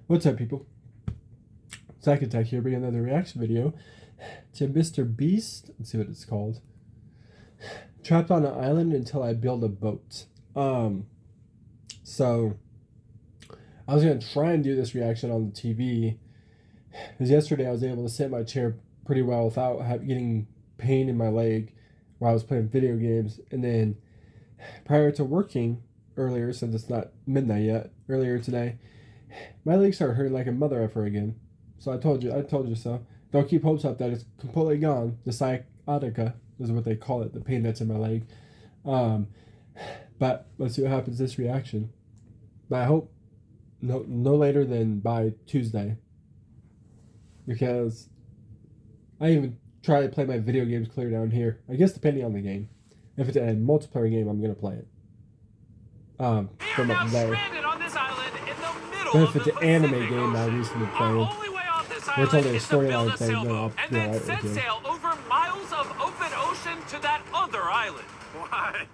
What's up, people? Zack Attack here, bringing another reaction video to Mr. Beast. Let's see what it's called. Trapped on an island until I build a boat. So I was gonna try and do this reaction on the TV because yesterday I was able to sit in my chair pretty well without getting pain in my leg while I was playing video games. And then prior to working earlier, since it's not midnight yet, earlier today, my legs started hurting like a mother effer again. So I told you so. Don't keep hopes up that it's completely gone. The sciatica is what they call it, the pain that's in my leg. But let's see what happens this reaction. But I hope no later than by Tuesday. Because I even try to play my video games clear down here. I guess depending on the game. If it's a multiplayer game, I'm going to play it. From up there. But if it's an anime game that I recently played, we're totally a storyline thing, then I'll be alright with it. Sail over miles of open ocean to that other island. Why?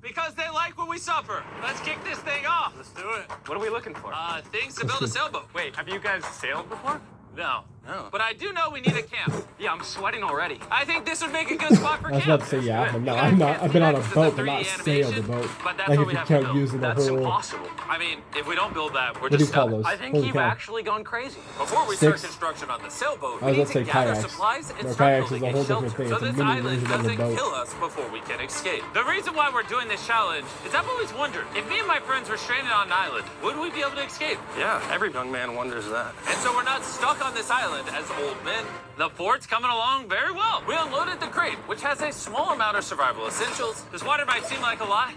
Because they like when we suffer. Let's kick this thing off. Let's do it. What are we looking for? Things to build a sailboat. Wait, have you guys sailed before? No. No. But I do know we need a camp. Yeah, I'm sweating already. I think this would make a good spot for I was camp. about to say, yeah, but no, I'm not. I've been on a boat, but not sailed a boat. Like if you count using the That's whole... impossible. I mean, if we don't build that, we're What do just you call stuck. those? I think Holy you've cow. actually gone crazy. Before we start Six. construction on the sailboat, I we was need about to to say gather kayaks. supplies and No, start kayaks is building a whole a shelter different thing. so It's a this mini island version of a doesn't boat. kill us before we can escape. The reason why we're doing this challenge is I've always wondered, if me and my friends were stranded on an island, would we be able to escape? Yeah, every young man wonders that. And so we're not stuck on this island as old men. The fort's coming along very well. We unloaded the crate, which has a small amount of survival essentials. This water might seem like a lot,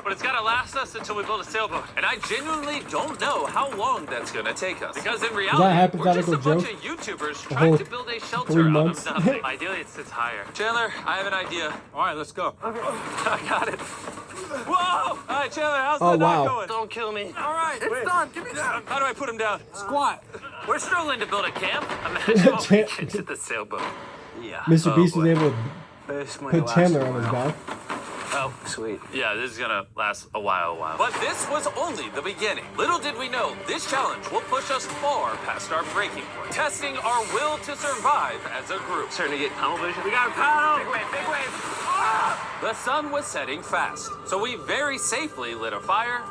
but it's gotta last us until we build a sailboat. And I genuinely don't know how long that's gonna take us. Because in reality, we're just a bunch of YouTubers trying to build a shelter 3 out months. of nothing. Ideally, it sits higher. Chandler, I have an idea. All right, let's go. I got it. Whoa! All right, Chandler, how's Oh, the knot wow. going? Don't kill me. All right, It's done. Give me that. how do I put him down? Squat. We're struggling to build a camp. Imagine what we get to the sailboat. Yeah. Mr. Beast boy. was able to This might put last Chandler a on his while. back. Oh, sweet. Yeah, this is gonna last a while. But this was only the beginning. Little did we know, this challenge will push us far past our breaking point, testing our will to survive as a group. Starting to get tunnel vision. We got a paddle! Big wave, big wave. The sun was setting fast, so we very safely lit a fire.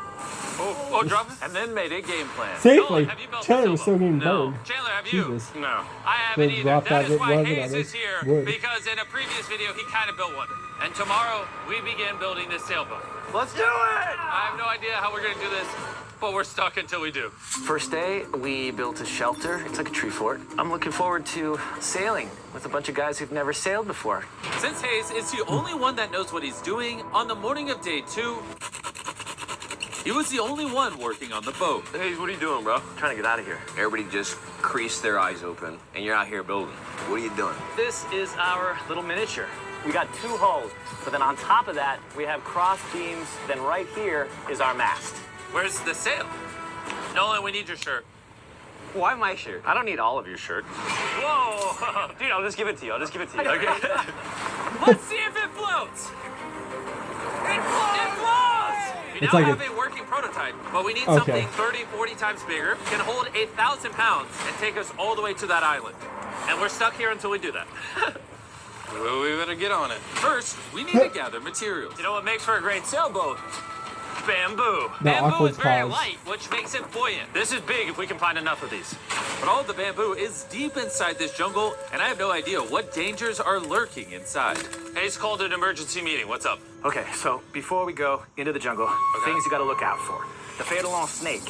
Oh, drop it. And then made a game plan. Safely? Nolan, have you built a Chandler was still sailboat? getting No. burned. Chandler, have you? Jesus. No. I haven't They either. dropped That that is why resin Hayes on is it. here, Wood. because in a previous video, he kind of built one. And tomorrow, we begin building this sailboat. Let's do it. I have no idea how we're gonna do this, but we're stuck until we do. First day, we built a shelter. It's like a tree fort. I'm looking forward to sailing with a bunch of guys who've never sailed before. Since Hayes is the only one that knows what he's doing, on the morning of day 2, he was the only one working on the boat. Hey, what are you doing, bro? Trying to get out of here. Everybody just creased their eyes open, and you're out here building. What are you doing? This is our little miniature. We got 2 hulls, but then on top of that, we have cross beams. Then right here is our mast. Where's the sail? Nolan, we need your shirt. Why my shirt? I don't need all of your shirt. Whoa! Dude, I'll just give it to you. Okay. Let's see if it floats. It floats! We It's now like have a working prototype, but we need Okay. something 30, 40 times bigger, can hold 1,000 pounds, and take us all the way to that island. And we're stuck here until we do that. Well, we better get on it. First, we need to gather materials. You know what makes for a great sailboat? Bamboo. The Bamboo awkward is very pause. light, which makes it buoyant. This is big if we can find enough of these. But all of the bamboo is deep inside this jungle, and I have no idea what dangers are lurking inside. Hayes called an emergency meeting. What's up? Okay, so before we go into the jungle, things you gotta look out for. The fatal long snake,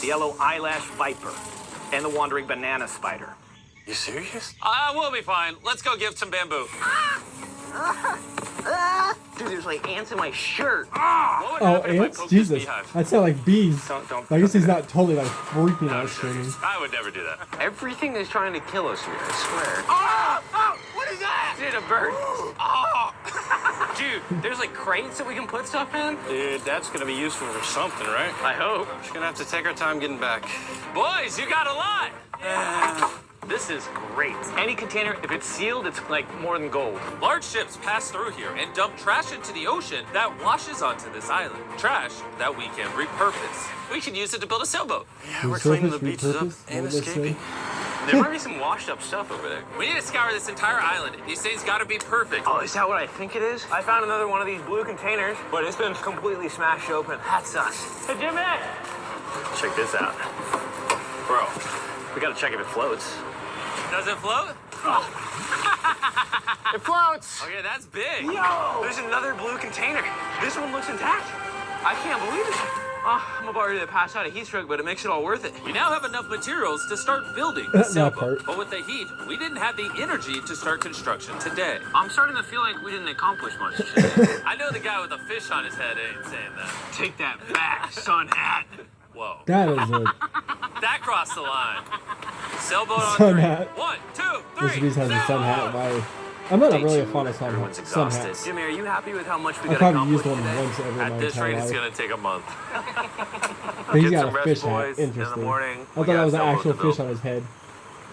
the yellow eyelash viper, and the wandering banana spider. You serious? We'll be fine. Let's go give some bamboo. Dude, there's like ants in my shirt. What would Oh, happen if I ants? poked this Jesus. beehive? That sound like bees. Don't I guess do he's that. not totally like freaking No, out sure. screaming. I would never do that. Everything is trying to kill us here, I swear. Oh! What is that? Dude, a bird. Oh! Dude, there's like crates that we can put stuff in. Dude, that's gonna be useful for something, right? I hope. Just gonna have to take our time getting back. Boys, you got a lot. This is great. Any container, if it's sealed, it's like more than gold. Large ships pass through here and dump trash into the ocean that washes onto this island. Trash that we can repurpose. We can use it to build a sailboat. Yeah, we're cleaning the Resurface, beaches up repurpose? and What did they escaping. There might be some washed up stuff over there. We need to scour this entire island. These things gotta be perfect. Oh, is that what I think it is? I found another one of these blue containers, but it's been completely smashed open. That's us. Hey, Jimmy! Check this out. Bro, we gotta check if it floats. Does it float? It floats! Okay, that's big. Yo! There's another blue container. This one looks intact. I can't believe it. I'm about ready to pass out of heat stroke, but it makes it all worth it. We now have enough materials to start building the That sailboat. part. But with the heat, we didn't have the energy to start construction today. I'm starting to feel like we didn't accomplish much today. I know the guy with a fish on his head ain't saying that. Take that back, sun hat. Whoa. That is a That crossed the line. Sailboat on sun three. hat. 1, 2, 3. Mr. Beast has a sun hat. I'm not really a fan of sun Everyone's hats. exhausted. Jimmy, are you happy with how much we I've got probably used accomplished one today? once every At my this entire rate, it's life. gonna take a month. But he's Get got some a rest, fish boys. hat. In the Interesting. morning, I we thought that got was an sailboat actual to build. fish on his head.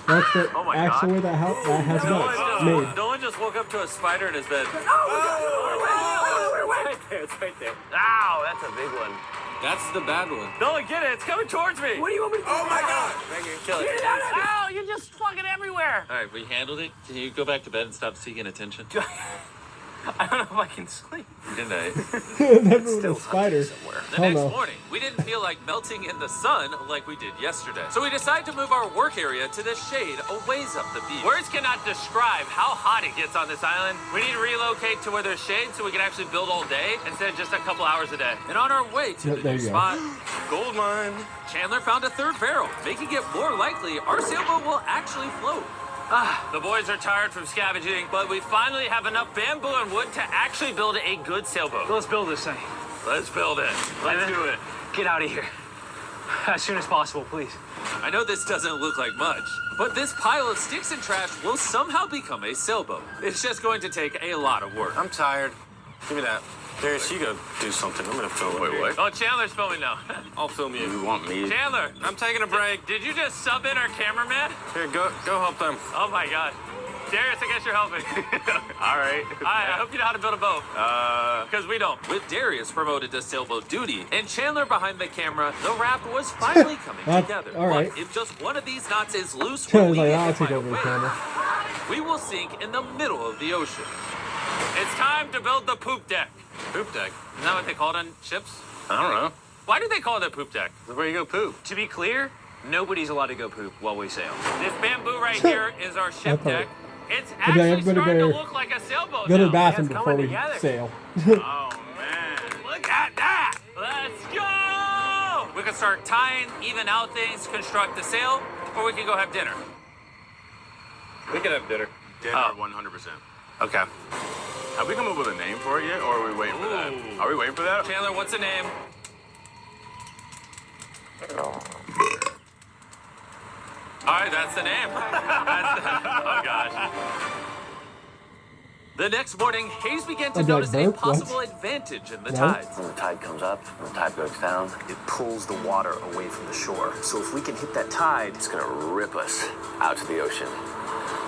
That's the Oh my actual God. way that hat's made. No one just woke up to a spider in his bed. Right there, it's right there. Ow, that's a big one. That's the bad one. No, get it. It's coming towards me. What do you want me to do? Oh my God! Kill it. Ow, you're just fucking everywhere. All right, we handled it. Can you go back to bed and stop seeking attention? I don't know if I can sleep. Good night. That was a spider. Somewhere. The Hell next no. morning, we didn't feel like melting in the sun like we did yesterday. So we decided to move our work area to the shade a ways up the beach. Words cannot describe how hot it gets on this island. We need to relocate to where there's shade so we can actually build all day instead of just a couple hours a day. And on our way to the There new you go. spot, Gold mine. Chandler found a third barrel, making it more likely our sailboat will actually float. The boys are tired from scavenging, but we finally have enough bamboo and wood to actually build a good sailboat. Let's build this thing. Let's build it. Let's do it. Get out of here. As soon as possible, please. I know this doesn't look like much, but this pile of sticks and trash will somehow become a sailboat. It's just going to take a lot of work. I'm tired. Give me that. Darius, you go do something. I'm gonna film it. Wait, what? Oh, Chandler's filming now. I'll film you. You want me? Chandler, I'm taking a break. did you just sub in our cameraman? Here, go help them. Oh my God. Darius, I guess you're helping. All right. I hope you know how to build a boat. Because we don't. With Darius promoted to sailboat duty and Chandler behind the camera, the raft was finally coming together. all right. But if just one of these knots is loose, Chandler's when we like, hit I'll the take final over the wave, camera. we will sink in the middle of the ocean. It's time to build the poop deck. Poop deck. Isn't that what they call it on ships? I don't know. Why do they call it a poop deck? That's where you go poop. To be clear, nobody's allowed to go poop while we sail. This bamboo right here is our ship That part. deck. It's Okay, actually everybody starting to better look like a sailboat Go to the now. bathroom it's before coming we together. sail. Oh man, look at that! Let's go! We can start tying, even out things, construct the sail, or we can go have dinner. We can have dinner. Dinner, Oh. 100%. Okay. Have we come up with a name for it yet, or are we waiting for that? Ooh. Are we waiting for that? Chandler, what's the name? All right, that's the name. Oh gosh. The next morning, Hayes began to I'd be like, notice a "Burp? What?" possible advantage in the No. tides. When the tide comes up, when the tide goes down, it pulls the water away from the shore. So if we can hit that tide, it's gonna rip us out to the ocean.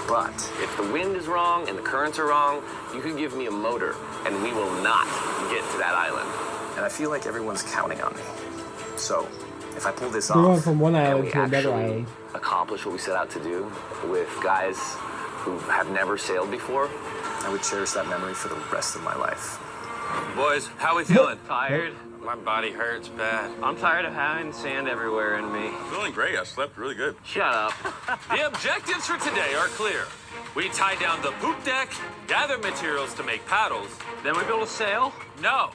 But if the wind is wrong and the currents are wrong, you can give me a motor and we will not get to that island. And I feel like everyone's counting on me. So if I pull this We're going off, from one and island we to another actually island. accomplish what we set out to do with guys who have never sailed before, I would cherish that memory for the rest of my life. Boys, how we feeling? Tired. My body hurts bad. I'm tired of having sand everywhere in me. Feeling great. I slept really good. Shut up. The objectives for today are clear. We tie down the poop deck, gather materials to make paddles. Then we build a sail. No.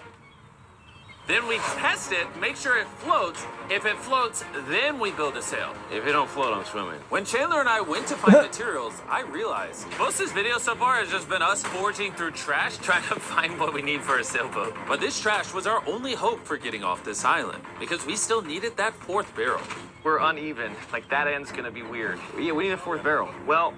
Then we test it, make sure it floats. If it floats, then we build a sail. If it don't float, I'm swimming. When Chandler and I went to find materials, I realized most of this video so far has just been us foraging through trash, trying to find what we need for a sailboat. But this trash was our only hope for getting off this island, because we still needed that fourth barrel. We're uneven. Like, that end's gonna be weird. Yeah, we need a fourth barrel. Well,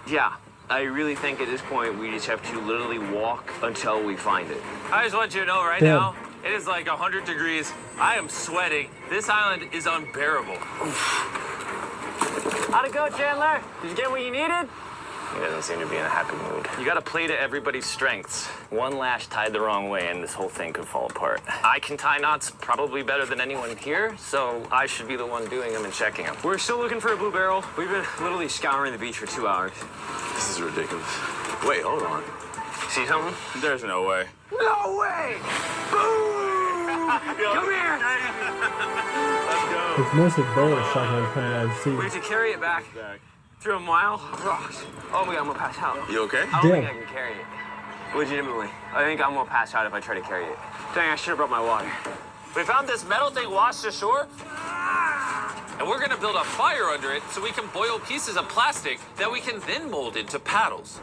yeah. I really think at this point we just have to literally walk until we find it. I just want you to know right Damn. now, it is like 100 degrees. I am sweating. This island is unbearable. How'd it go, Chandler? Did you get what you needed? He doesn't seem to be in a happy mood. You gotta play to everybody's strengths. One lash tied the wrong way and this whole thing could fall apart. I can tie knots probably better than anyone here, so I should be the one doing them and checking them. We're still looking for a blue barrel. We've been literally scouring the beach for 2 hours. This is ridiculous. Wait, hold on. See something? There's no way. No way! Boom! Come here! Let's go. It's mostly barrel shotguns coming out of the sea. We have to carry it back. Through a mile of rocks. Oh my god, I'm gonna pass out. You okay? I don't think I can carry it. Legitimately. I think I'm gonna pass out if I try to carry it. Dang, I should have brought my water. We found this metal thing washed ashore, and we're gonna build a fire under it so we can boil pieces of plastic that we can then mold into paddles.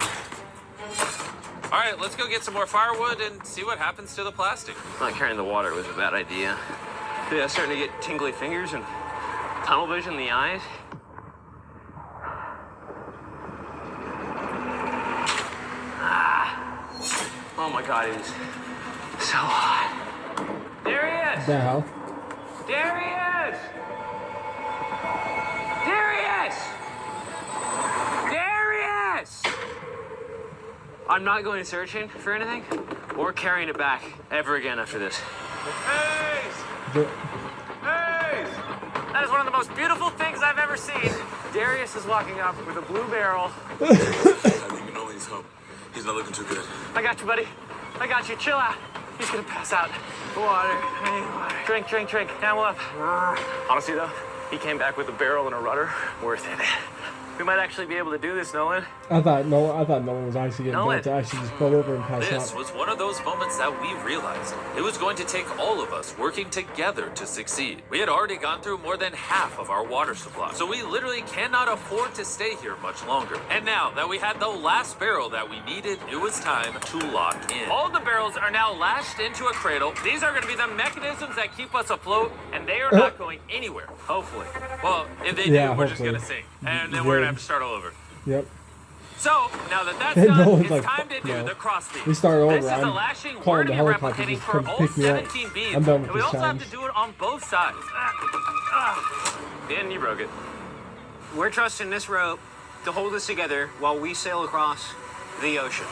All right, let's go get some more firewood and see what happens to the plastic. Not carrying the water was a bad idea. Yeah, I'm starting to get tingly fingers and tunnel vision in the eyes. Oh my god, it is so hot. There he is! The hell? There he is! There he is! There he is! I'm not going searching for anything or carrying it back ever again after this. Hey! The, Hey! That is one of the most beautiful things I've ever seen. Darius is walking up with a blue barrel. I think you know he's help. He's not looking too good. I got you, buddy. I got you. Chill out. He's gonna pass out. Water. I need water. Drink, drink, drink. Camel up. Honestly, though, he came back with a barrel and a rudder. Worth it. We might actually be able to do this, Nolan. I thought Nolan was actually getting Nolan. built to actually just pull over and pass This out. was one of those moments that we realized it was going to take all of us working together to succeed. We had already gone through more than half of our water supply, so we literally cannot afford to stay here much longer. And now that we had the last barrel that we needed, it was time to lock in. All the barrels are now lashed into a cradle. These are going to be the mechanisms that keep us afloat, and they are not going anywhere. Hopefully. Well, if they Yeah, do, we're just hopefully. going to sink, and then we're going to have to start all over. Yep. So, now that that's And done, Nolan's it's like, time to "Fuck do no." the cross beam. We start over. This is a I'm lashing we're calling the going to be helicopter replicating just for come all pick me up. 17 beams. I'm done with And we this also challenge. have to do it on both sides. And you broke it. We're trusting this rope to hold us together while we sail across the ocean.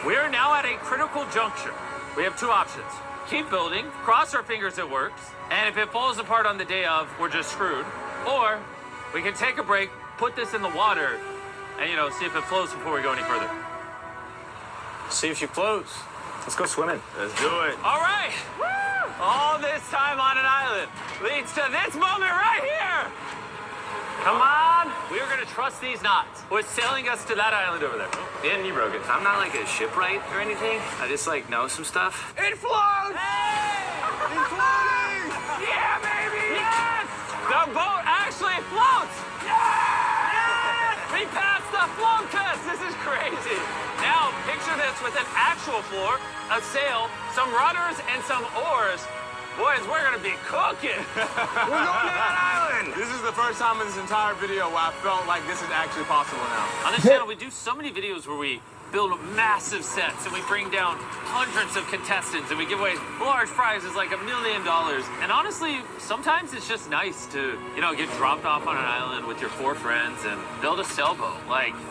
We are now at a critical juncture. We have two options. Keep building, cross our fingers it works, and if it falls apart on the day of, we're just screwed. Or we can take a break, put this in the water, and, see if it floats before we go any further. See if she floats. Let's go swimming. Let's do it. All right. All this time on an island leads to this moment right here. Come on. We are going to trust these knots. We're sailing us to that island over there. And you broke it. I'm not like a shipwright or anything. I just know some stuff. It floats! Hey! It's floating! Yeah, baby! Yes! The boat actually floats! Yes! We passed the float test! This is crazy. Now, picture this with an actual floor, a sail, some rudders, and some oars. Boys, we're gonna be cooking. We're going to that island. This is the first time in this entire video where I felt like this is actually possible now. On this channel, we do so many videos where we build massive sets and we bring down hundreds of contestants and we give away large prizes like $1 million. And honestly, sometimes it's just nice to, get dropped off on an island with your 4 friends and build a sailboat.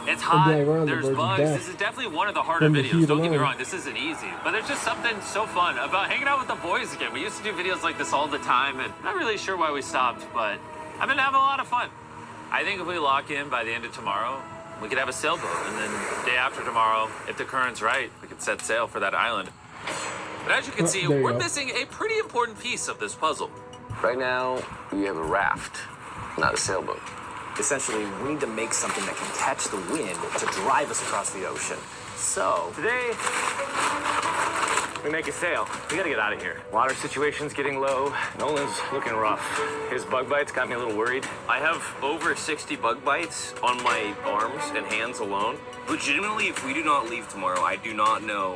It's hot, yeah, we're on the there's verge of bugs. death. This is definitely one of the harder From the videos. heat Don't get me alone. wrong, this isn't easy. But there's just something so fun about hanging out with the boys again. We used to do videos like this all the time and I'm not really sure why we stopped, but I've been having a lot of fun. I think if we lock in by the end of tomorrow, we could have a sailboat, and then the day after tomorrow, if the current's right, we could set sail for that island. But as you can see, there you we're go. missing a pretty important piece of this puzzle. Right now, we have a raft, not a sailboat. Essentially, we need to make something that can catch the wind to drive us across the ocean. So, Today, we make a sail. We gotta get out of here. Water situation's getting low. Nolan's looking rough. His bug bites got me a little worried. I have over 60 bug bites on my arms and hands alone. Legitimately, if we do not leave tomorrow, I do not know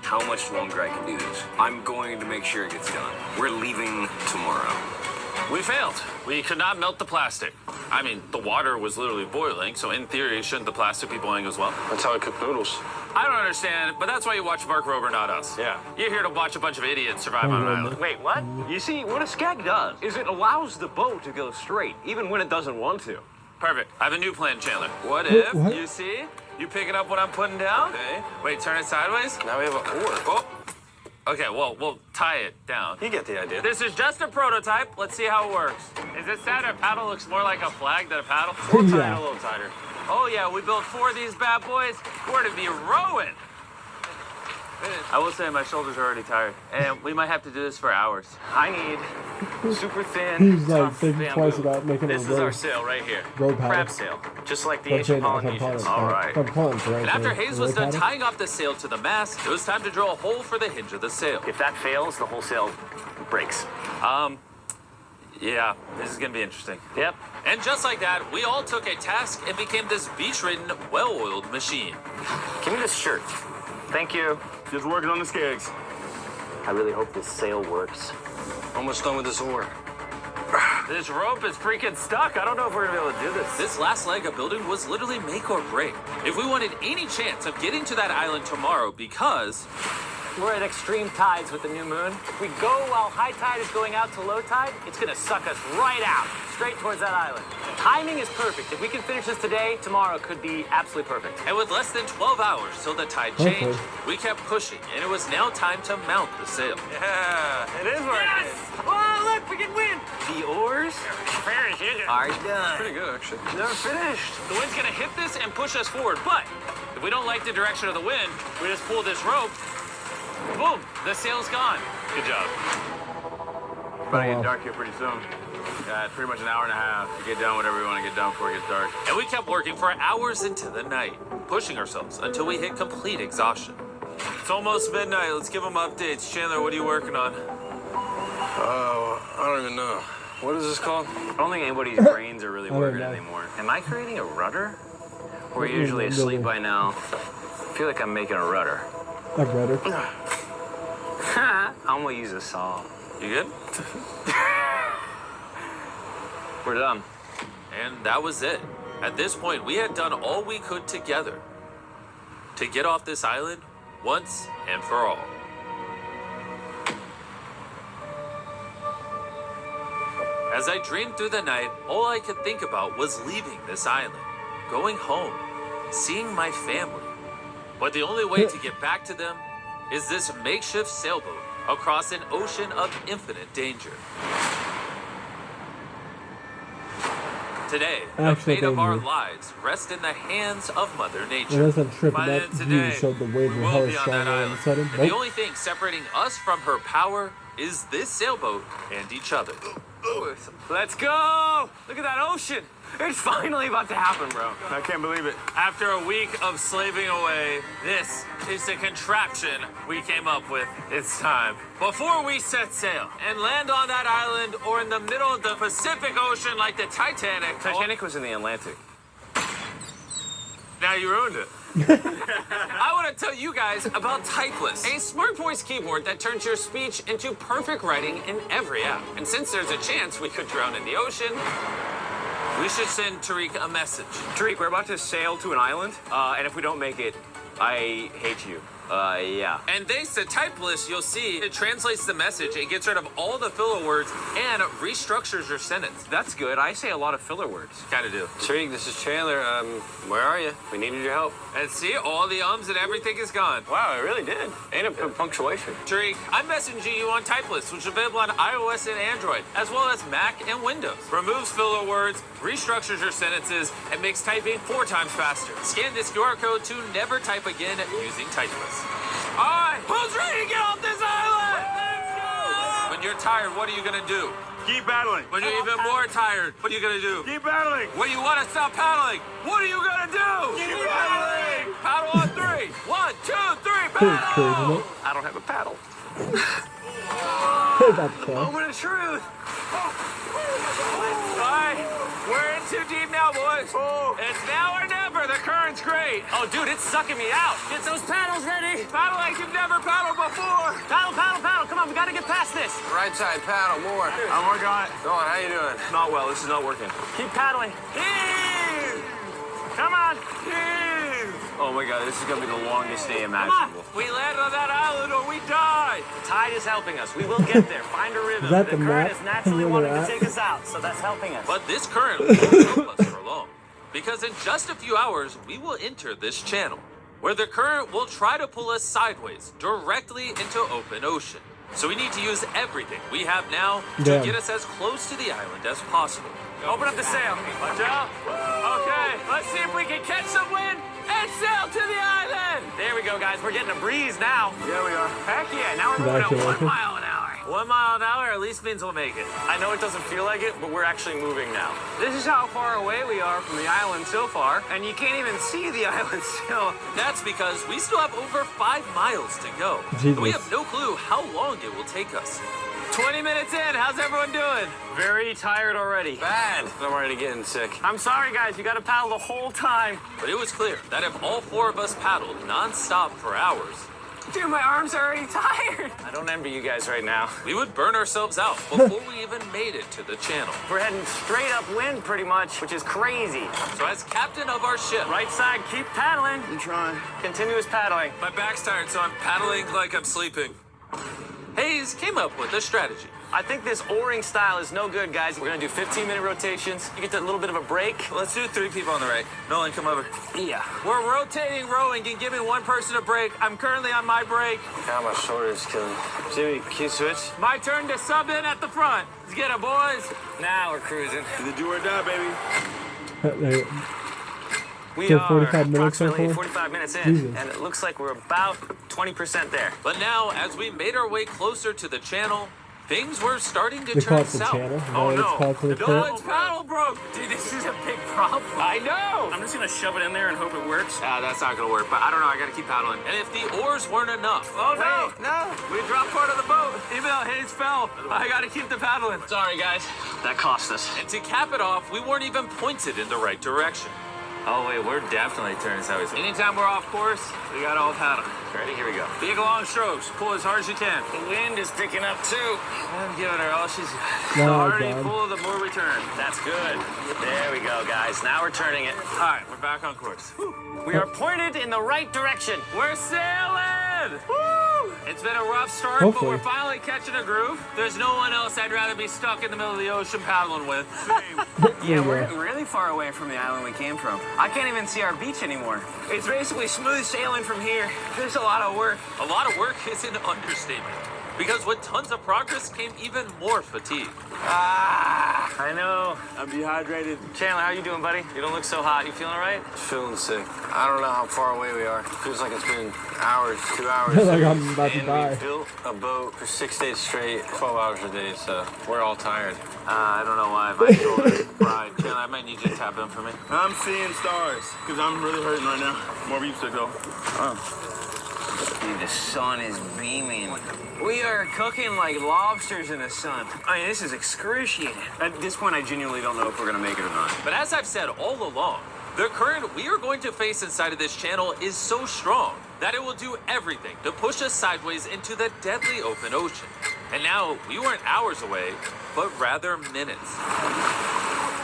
how much longer I can do this. I'm going to make sure it gets done. We're leaving tomorrow. We failed. We could not melt the plastic. I mean, the water was literally boiling, so in theory, shouldn't the plastic be boiling as well? That's how I cook noodles. I don't understand, but that's why you watch Mark Rober, not us. Yeah. You're here to watch a bunch of idiots survive on an island. Wait, what? You see, what a skag does is it allows the boat to go straight, even when it doesn't want to. Perfect. I have a new plan, Chandler. What if what? you see? You picking up what I'm putting down? Okay. Wait, turn it sideways? Now we have an oar. Oh. Okay, well, we'll tie it down. You get the idea. This is just a prototype. Let's see how it works. Is it sad a paddle looks more like a flag than a paddle? We'll tie it Yeah. a little tighter. Oh yeah, we built 4 of these bad boys. We're to be rowing. I will say my shoulders are already tired, and we might have to do this for hours. I need super thin, He's like tough thinking bamboo. twice about making This a is our rope. sail right here. Rope paddle. Crab sail, just like the If I'm ancient saying it, Polynesians. if I'm All calling it, right. if I'm calling it, right? And after so Hayes the was rope done paddle? tying off the sail to the mast, it was time to drill a hole for the hinge of the sail. If that fails, the whole sail breaks. Yeah, this is gonna be interesting. Yep. And just like that, we all took a task and became this beach-ridden, well-oiled machine. Give me this shirt. Thank you. Just working on the skegs. I really hope this sail works. Almost done with this oar. This rope is freaking stuck. I don't know if we're gonna be able to do this. This last leg of building was literally make or break. If we wanted any chance of getting to that island tomorrow, because We're at extreme tides with the new moon. If we go while high tide is going out to low tide, it's gonna suck us right out, straight towards that island. Timing is perfect. If we can finish this today, tomorrow could be absolutely perfect. and with less than 12 hours till the tide changed, we kept pushing, and it was now time to mount the sail. Yeah, it is working. Yes! Oh, look, we can win! The oars are done. Pretty good, actually. They're finished. The wind's gonna hit this and push us forward, but if we don't like the direction of the wind, we just pull this rope, boom, the sail's gone. Good job. About to get dark here pretty soon. Yeah, it's pretty much an hour and a half to get done whatever we want to get done before it gets dark. And we kept working for hours into the night, pushing ourselves until we hit complete exhaustion. It's almost midnight. Let's give them updates. Chandler, what are you working on? Oh, I don't even know. What is this called? I don't think anybody's brains are really I don't working know. anymore. Am I creating a rudder? We're usually asleep by now. I feel like I'm making a rudder. I've read it. I'm gonna use a saw. You good? We're done. And that was it. At this point, we had done all we could together to get off this island once and for all. As I dreamed through the night, all I could think about was leaving this island, going home, seeing my family. But the only way to get back to them is this makeshift sailboat across an ocean of infinite danger. Today, the Actual fate of our danger. lives rests in the hands of Mother It Nature. doesn't trip By and the that end of view today, showed the waves we were will hella be on strong that all of a island. sudden. And the Nope. only thing separating us from her power is this sailboat and each other. Let's go! Look at that ocean. It's finally about to happen, bro. I can't believe it. After a week of slaving away, this is the contraption we came up with. It's time. Before we set sail and land on that island or in the middle of the Pacific Ocean like the Titanic. Titanic was in the Atlantic. Now you ruined it. I want to tell you guys about Typeless, a smart voice keyboard that turns your speech into perfect writing in every app. And since there's a chance we could drown in the ocean, we should send Tariq a message. Tariq, we're about to sail to an island, and if we don't make it, I hate you. Yeah. And thanks to Typeless, you'll see it translates the message, it gets rid of all the filler words, and restructures your sentence. That's good. I say a lot of filler words. Kind of do. Tariq, this is Chandler. Where are you? We needed your help. And see, all the ums and everything is gone. Wow, it really did. And a punctuation. Tariq, I'm messaging you on Typeless, which is available on iOS and Android, as well as Mac and Windows. Removes filler words, restructures your sentences, and makes typing 4 times faster. Scan this QR code to never type again using Typeless. All right, who's ready to get off this island? Let's go! When you're tired, what are you gonna do? Keep battling. When you're even more tired, what are you gonna do? Keep battling. When you want to stop paddling, what are you gonna do? Keep battling. Paddle on 3. 1, 2, 3, Pretty paddle! crazy, isn't it? I don't have a paddle. That's fun. Moment of truth. Alright, we're in too deep now, boys. It's now or never. The current's great. Oh, dude, it's sucking me out. Get those paddles ready. Paddle like you've never paddled before. Paddle, paddle, paddle. Come on, we gotta get past this. Right side paddle, more. I'm working on it. Go on, how you doing? Not well. This is not working. Keep paddling. Heave! Come on. Heave! Oh my god, this is gonna be the longest day Come on, imaginable. we land on that island or we die. The tide is helping us. We will get there. Find a rhythm. Is that The the current map is naturally where wanting they're to at? take us out, so that's helping us. But this current won't help us for long, because in just a few hours, we will enter this channel, where the current will try to pull us sideways, directly into open ocean. So we need to use everything we have now to Damn. get us as close to the island as possible. Open up the sail. Watch out. Okay, let's see if we can catch some wind and sail to the island. There we go, guys. We're getting a breeze now. Yeah, we are. Heck yeah, now we're moving at Back 1 to mile an hour. 1 mile an hour at least means we'll make it. I know it doesn't feel like it, but we're actually moving now. This is how far away we are from the island so far, and you can't even see the island still. That's because we still have over 5 miles to go. Jesus. And we have no clue how long it will take us. 20 minutes in, how's everyone doing? Very tired already. Bad. I'm already getting sick. I'm sorry, guys, you gotta paddle the whole time. But it was clear that if all 4 of us paddled non-stop for hours, Dude, my arms are already tired. I don't envy you guys right now. we would burn ourselves out before we even made it to the channel. We're heading straight upwind pretty much, which is crazy. So as captain of our ship, Right side, keep paddling. I'm trying. Continuous paddling. my back's tired, so I'm paddling like I'm sleeping. Hayes came up with a strategy. I think this oaring style is no good, guys. We're gonna do 15-minute rotations. You get a little bit of a break. Let's do 3 people on the right. Nolan, come over. Yeah. We're rotating rowing and giving one person a break. I'm currently on my break. God, my shoulder is killing me. Jimmy, can you switch? My turn to sub in at the front. Let's get it, boys. Now we're cruising. The do or die, baby. There- We So are 45 minutes so approximately far? 45 minutes in, Jesus. and it looks like we're about 20% there. But now, as we made our way closer to the channel, things were starting to They call turn it the south. channel. Is that Oh, what no. it's called for the The current? Nolan's paddle broke. Dude, this is a big problem. I know! I'm just gonna shove it in there and hope it works. That's not gonna work, but I don't know, I gotta keep paddling. And if the oars weren't enough, Oh, no. no, we dropped part of the boat. Even though Hayes fell, I gotta keep the paddling. Sorry, guys. That cost us. And to cap it off, we weren't even pointed in the right direction. Oh, wait, we're definitely turning sideways. Anytime we're off course, we got all paddle. Ready? Here we go. Big long strokes. Pull as hard as you can. The wind is picking up, too. I'm giving her all she's... The Oh, harder you God. pull, the more we turn. That's good. There we go, guys. Now we're turning it. All right, we're back on course. We are pointed in the right direction. We're sailing! Woo! It's been a rough start, Hopefully. but we're finally catching a groove. There's no one else I'd rather be stuck in the middle of the ocean paddling with. There you we're go. really far away from the island we came from. I can't even see our beach anymore. It's basically smooth sailing from here. There's a lot of work. A lot of work is an understatement, because with tons of progress came even more fatigue. I know. I'm dehydrated. Chandler, how you doing, buddy? You don't look so hot. You feeling all right? Feeling sick. I don't know how far away we are. Feels like it's been hours, 2 hours. Like I'm about to And die. we built a boat for 6 days straight, 12 hours a day, so we're all tired. I don't know why my shoulder's fried. Chandler, I might need you to tap in for me. I'm seeing stars because I'm really hurting right now. More beeps to go. Dude, the sun is beaming. We are cooking like lobsters in the sun. I mean, this is excruciating. At this point, I genuinely don't know if we're gonna make it or not. But as I've said all along, the current we are going to face inside of this channel is so strong that it will do everything to push us sideways into the deadly open ocean. And now we weren't hours away, but rather minutes.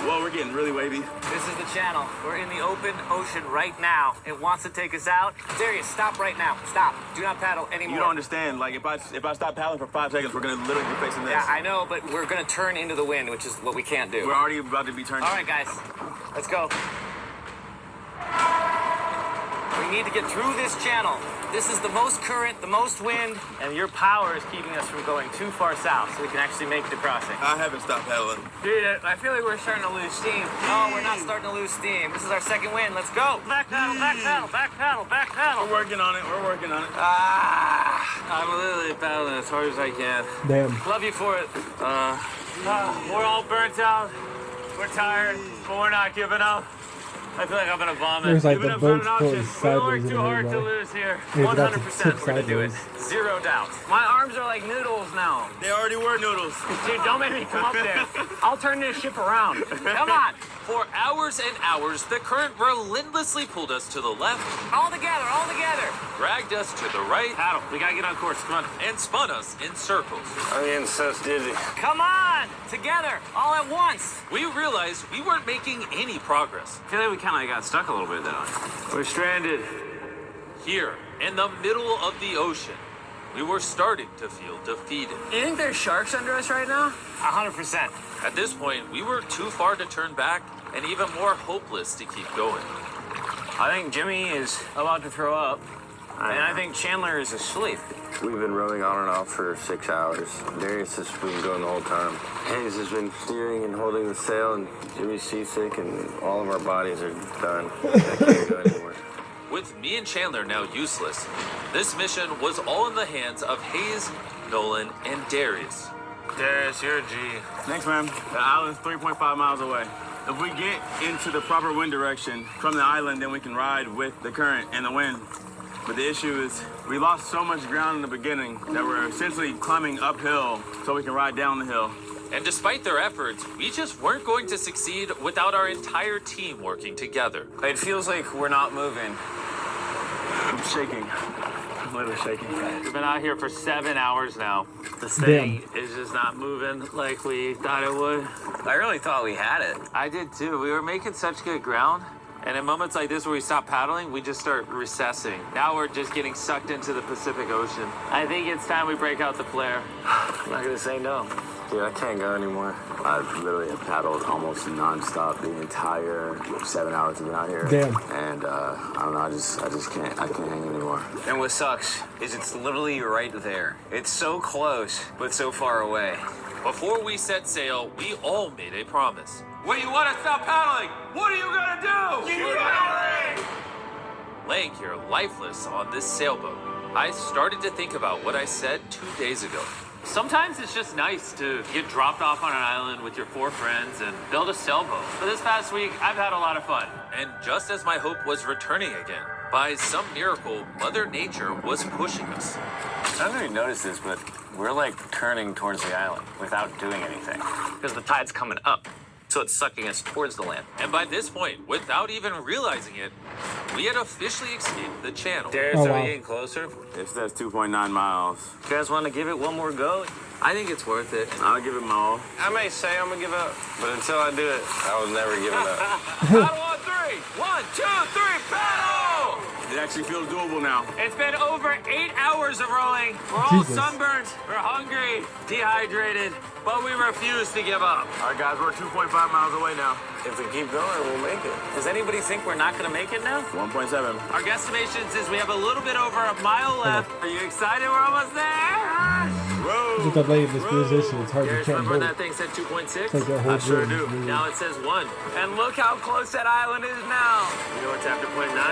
Well, we're getting really wavy. This is the channel. We're in the open ocean right now. It wants to take us out. Darius, stop right now. Stop. Do not paddle anymore. You don't understand. Like, if I stop paddling for 5 seconds, we're gonna literally be facing this. Yeah, I know, but we're gonna turn into the wind, which is what we can't do. We're already about to be turned. All right, guys, let's go. We need to get through this channel. This is the most current, the most wind, and your power is keeping us from going too far south, so we can actually make the crossing. I haven't stopped paddling. Dude, I feel like we're starting to lose steam. No, we're not starting to lose steam. This is our second wind. Let's go. Back paddle, back paddle, back paddle, back paddle. We're working on it. We're working on it. I'm literally paddling as hard as I can. Damn. Love you for it. We're all burnt out. We're tired, but we're not giving up. I feel like I'm gonna vomit. There's like Giving the up's not boat's an pulling option. We don't work sideways in too the hard to river. lose here. It's about to 100% tip we're gonna do it. sideways. Zero doubt. My arms are like noodles now. They already were noodles. Dude, don't make me come up there. I'll turn this ship around. Come on. For hours and hours, the current relentlessly pulled us to the left, All together, all together. dragged us to the right, Paddle. We gotta get on course. Come on. and spun us in circles. I'm getting so dizzy. Come on. Together. All at once. We realized we weren't making any progress. I feel like we kind of got stuck a little bit, though. We're stranded. Here, in the middle of the ocean, we were starting to feel defeated. You think there's sharks under us right now? 100%. At this point, we were too far to turn back and even more hopeless to keep going. I think Jimmy is about to throw up, and I think Chandler is asleep. We've been rowing on and off for 6 hours. Darius has been going the whole time. Hayes has been steering and holding the sail, and Jimmy's seasick, and all of our bodies are done. I can't go anymore. With me and Chandler now useless, this mission was all in the hands of Hayes, Nolan, and Darius. Darius, you're a G. Thanks, man. The island's 3.5 miles away. If we get into the proper wind direction from the island, then we can ride with the current and the wind. But the issue is we lost so much ground in the beginning that we're essentially climbing uphill so we can ride down the hill. And despite their efforts, we just weren't going to succeed without our entire team working together. It feels like we're not moving. I'm shaking. I'm literally shaking. We've been out here for 7 hours now. This thing is just not moving like we thought it would. I really thought we had it. I did too. We were making such good ground. And in moments like this where we stop paddling, we just start recessing. Now we're just getting sucked into the Pacific Ocean. I think it's time we break out the flare. I'm not gonna say no. Dude, I can't go anymore. I've literally paddled almost nonstop the entire 7 hours we've been out here. Damn. And I don't know, I just can't hang anymore. And what sucks is it's literally right there. It's so close, but so far away. Before we set sail, we all made a promise. When you want to stop paddling, what are you gonna do? Keep paddling! Laying here lifeless on this sailboat, I started to think about what I said 2 days ago. Sometimes it's just nice to get dropped off on an island with your 4 friends and build a sailboat. But this past week, I've had a lot of fun. And just as my hope was returning again, by some miracle, Mother Nature was pushing us. I don't know if you noticed this, but we're like turning towards the island without doing anything. Because the tide's coming up, so it's sucking us towards the land. And by this point, without even realizing it, we had officially escaped the channel. Darius, Oh, are wow. we getting closer? It says 2.9 miles. You guys want to give it one more go? I think it's worth it. I'll give it my all. I may say I'm gonna give up, but until I do it, I was never giving up. Paddle on 3. 1, 2, 3, paddle! It actually feels doable now. It's been over 8 hours of rowing. We're all Jesus. sunburned, we're hungry, dehydrated, but we refuse to give up. All right, guys, we're 2.5 miles away now. If we keep going, we'll make it. Does anybody think we're not gonna make it now? 1.7. Our guesstimation says we have a little bit over a mile left. Are you excited? We're almost there. With the late in this position, it's hard to Darius, can't remember when move. that thing said 2.6? It's like a whole sure room do. is moving. Now it says 1. And look how close that island is now. You know what's after point 9?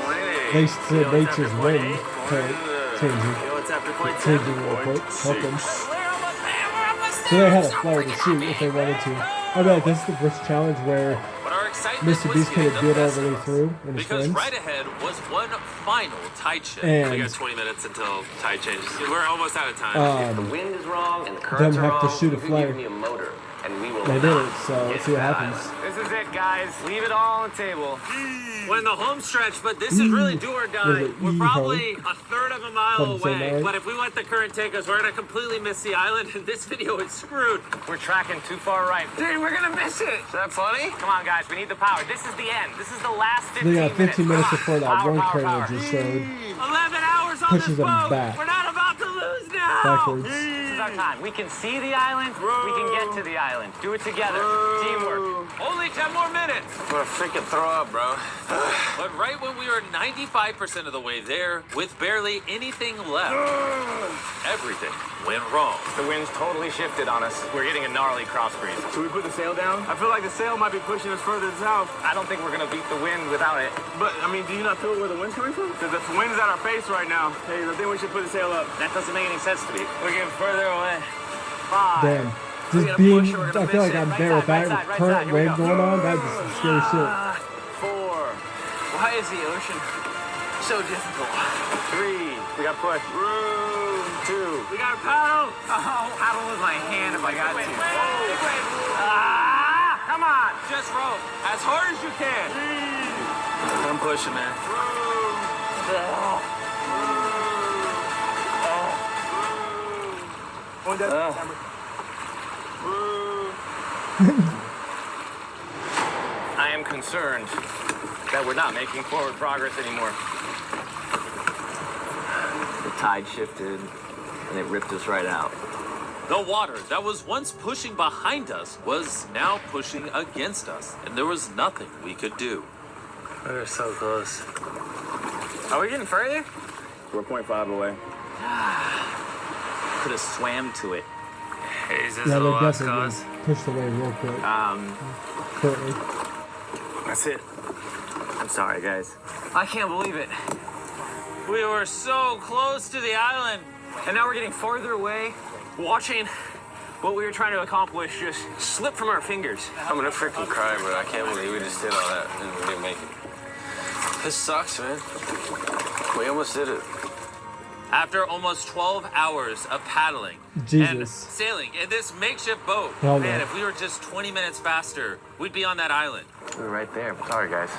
Point 8. Thanks to You know what's nature's after point wind 8? changing. You know what's after point 7? Changing real quick. Help them. We're almost there. We're almost So there. they had a flare to shoot if they wanted to. I bet this is the first challenge where But our excitement Mr. was Beast getting couldn't do it all best the way of us. through and his Because friends. right ahead was one final tide shift. And- we got 20 minutes until tide changes. We're almost out of time. If the wind is wrong and the currents are have to wrong, shoot a you can flare. give me a motor, and we will They did not it, so get let's see what to that happens. island. This is it, guys. Leave it all on the table. We're in the home stretch, but this is really do or die. Was it We're E probably a third of a mile From St. away. Mary? But if we let the current take us, we're gonna completely miss the island, and this video is screwed. We're tracking too far right. Dude, we're gonna miss it. Is that funny? Come on, guys. We need the power. This is the end. This is the last 15 They got 15 minutes minutes. before that Power, one power, crane power. just showed 11 hours on Pushes this them boat. back. We're not about to lose now. backwards. This is our time. We can see the island. We can get to the island. Do it together. Teamwork. Only 10 more minutes. I'm gonna freaking throw up, bro. But right when we were 95% of the way there, with barely anything left, everything went wrong. The wind's totally shifted on us. We're getting a gnarly cross breeze. Should we put the sail down? I feel like the sail might be pushing us further south. I don't think we're gonna beat the wind without it. But, I mean, do you not feel where the wind's coming from? Because the wind's at our face right now. Hey, I think we should put the sail up. That doesn't make any sense to me. We're getting further away. 5. Damn. We're Just gonna being, push or we're gonna I feel miss like it. I'm Right there side, with right that side, right current side. Here we wave go. going on. That'd be some scary shit. 4. Why is the ocean so difficult? 3. We got push. 2. We got a paddle. Oh, paddle with my hand if I got to. Ah! Come on. Just row as hard as you can. I'm pushing, man. One dead. Camera. I am concerned that we're not making forward progress anymore. tide shifted, and it ripped us right out. The water that was once pushing behind us was now pushing against us, and there was nothing we could do. We were so close. Are we getting further? We're 0.5 away. Could have swam to it. Hey, is this Yeah, a they lost definitely cause? pushed away real quick. Currently. That's it. I'm sorry, guys. I can't believe it. We were so close to the island. And now we're getting farther away, watching what we were trying to accomplish just slip from our fingers. I'm gonna freaking cry, but I can't believe we just did all that and we didn't make it. This sucks, man. We almost did it. After almost 12 hours of paddling and Jesus. sailing in this makeshift boat, Hell man, no. if we were just 20 minutes faster, we'd be on that island. We were right there. Sorry, guys.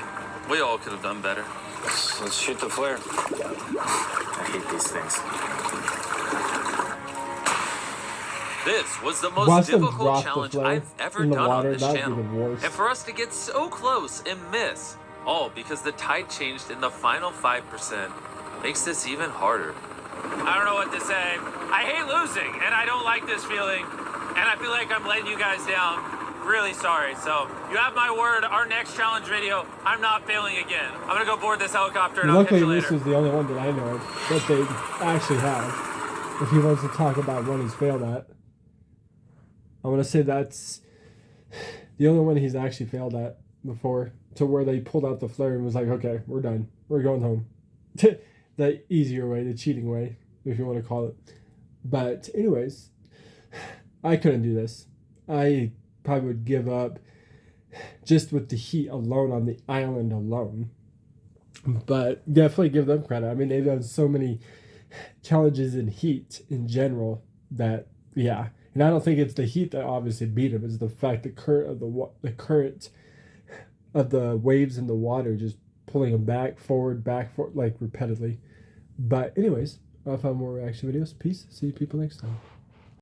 We all could have done better. Let's shoot the flare. I hate these things. This was the most Watch them difficult drop the challenge flare I've ever in the done water. on this That'd be channel. the worst. And for us to get so close and miss, all because the tide changed in the final 5%, makes this even harder. I don't know what to say. I hate losing, and I don't like this feeling, and I feel like I'm letting you guys down. Really sorry. So you have my word. Our next challenge video, I'm not failing again. I'm gonna go board this helicopter, and I'll catch Luckily, you this later. was the only one that I know of that they actually have. If he wants to talk about one he's failed at, I want to say that's the only one he's actually failed at before, to where they pulled out the flare and was like, okay, we're done. We're going home. The easier way, the cheating way, if you want to call it. But anyways, I couldn't do this. I probably would give up just with the heat alone on the island alone. But definitely give them credit. I mean, they've done so many challenges in heat in general that, yeah. And I don't think it's the heat that obviously beat them. It's the fact the current of the waves in the water just pulling them back, forward, like repeatedly. But anyways, I'll find more reaction videos. Peace. See you people next time.